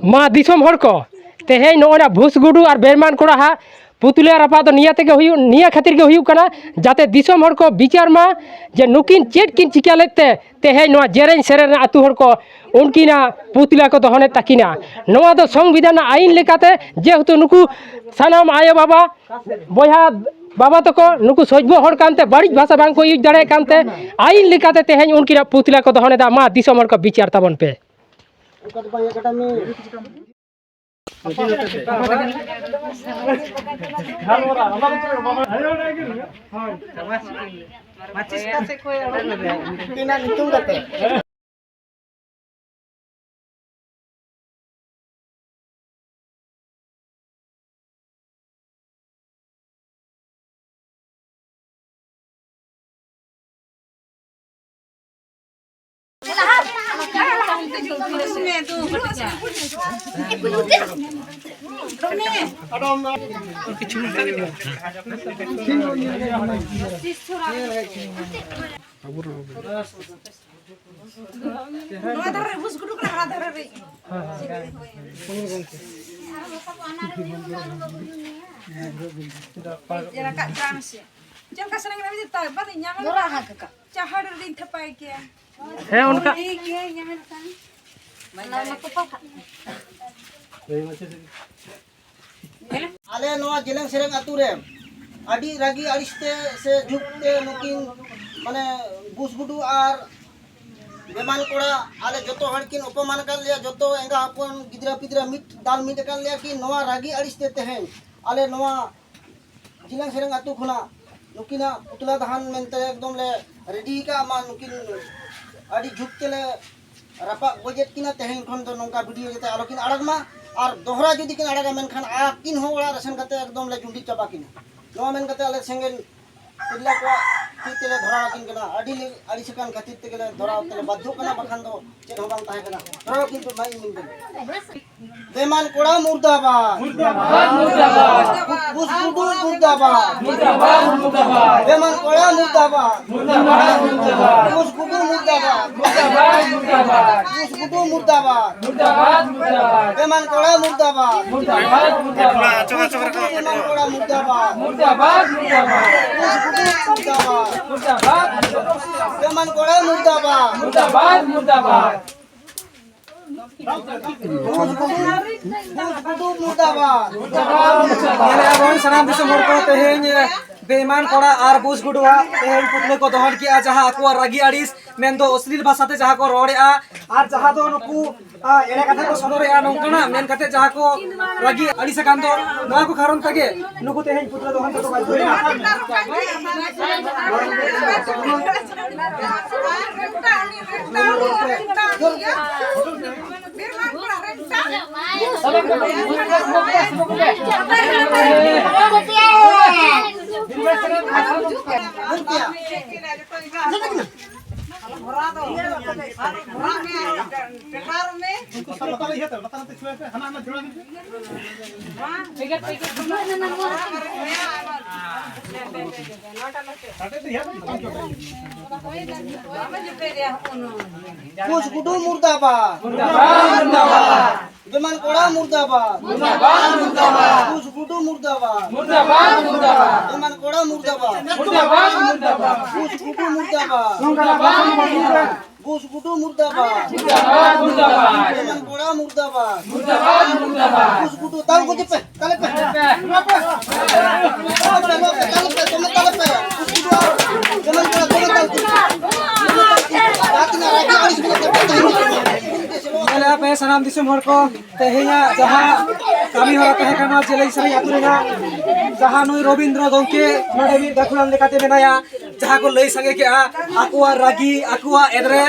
मा दिसम हर को तेहे नोना भूसगुडू और बेरमान कोड़ा हा पुतुलिया रपा तो निया तेगे हुई निया खातिर के हुई कना जाते दिसम हर को विचार मा जे नुकिन चेट किन चिका लेते तेहे नोआ जेरेन सेरेन आतु हर को उनकिना पुतुलिया को दहने तकिना नोआ दो संविधान आईन लेकाते जेहेतु नुकु सानाम आयो बाबा बया बाबा तक नुकु सजबो हर कानते बाड़िज भाषा बांग को यूज दाड़े कानते आईन लेकाते तेहे उनकिना पुतुलिया को दहने दा मा दिसम हर को विचार ताबन पे है उनका आले नोआ जिलें सेरेंग आतु रे आडी रागी आड़िसते से झुकते नुकिन माने बुसगुडू और बेमान कोड़ा आले जतो हड़किन उपमान कर लिया जतो एंगा अपन गिदरा पिदरा मिट दाल मिट कर लिया कि नोआ रागी आड़िसते तेहें आले नोआ जिलें सेरेंग आतु खुना नुकिना पुतला दहान मेनते एकदम ले रेडी का मा नुकिन आडी झुकते ले रपा बजेट किना तेहें खन तो नोंका वीडियो जते आलोकिन आड़गमा और दोहरा जुदी किन आड़गा मेनखान आकिन हो ओड़ा रसन कते एकदम ले जुंडी चपा किना नोआ मेन कते आले सेंगेन तिल्ला को तितेले धरा किन कना आडी ले आडी सकान खातिर तेले धरा तेले बाध्य कना बखान दो चेत हो बांग ताहे कना धरा किन तो नाइ मिन बेमान कोड़ा मुर्दाबाद मुर्दाबाद मुर्दाबाद बुसगुडू मुर्दाबाद मुर्दाबाद मुर्दाबाद बेमान कोड़ा मुर्दाबाद मुर्दाबाद मुर्दाबाद बुसगुडू मुर्दाबाद मुर्दाबाद मुर्दाबाद बुसगुडू मुर्दाबाद मुर्दाबाद मुर्दाबाद बेमान कोड़ा मुर्दाबाद मुर्दाबाद मुर्दाबाद बेमान कोड़ा मुर्दाबाद मुर्दाबाद मुर्दाबाद बुसगुडू मुर्दाबाद मुर्दाबाद बेमान कोड़ा मुर्दाबाद मुर्दाबाद मुर्दाबाद बेमान कोड़ा और बुसगुडुआ तेहेन पुतले को दहन किया जहाँ आकुआ रागी आड़िस मेन दो अश्लील भाषाते जहाँ को रोड़ेआ और जहाँ दो नुकु एने कथा को सदरेआ नोंकना मेन कते जहाँ को रागी आड़िस कान दो नोआ को कारण तगे नुकु तेहेन पुतले दहन को बाध्य बुसगुडू मुर्दाबाद मुर्दाबाद बेमान कोड़ा मुर्दाबाद मुर्दाबाद मुर्दाबाद बुसगुडू मुर्दाबाद मुर्दाबाद मुर्दाबाद बेमान कोड़ा मुर्दाबाद मुर्दाबाद मुर्दाबाद बुसगुडू मुर्दाबाद मुर्दाबाद बुसगुडू मुर्दाबाद मुर्दाबाद मुर्दाबाद बेमान कोड़ा मुर्दाबाद मुर्दाबाद मुर्दाबाद बुसगुडू ताल को पे ताले पे तुम ताले पे बुसगुडू बेमान कोड़ा पे सनाम दिसम हर को तेहेया जहाँ कमी हो तहे कना जेलै सरै आतुरेना जहाँ नुई रविंद्र गौके नोडे भी दाखुलान लेकाते बेनाया जहाँ को लई संगे के आकुआ रागी आकुआ एदरे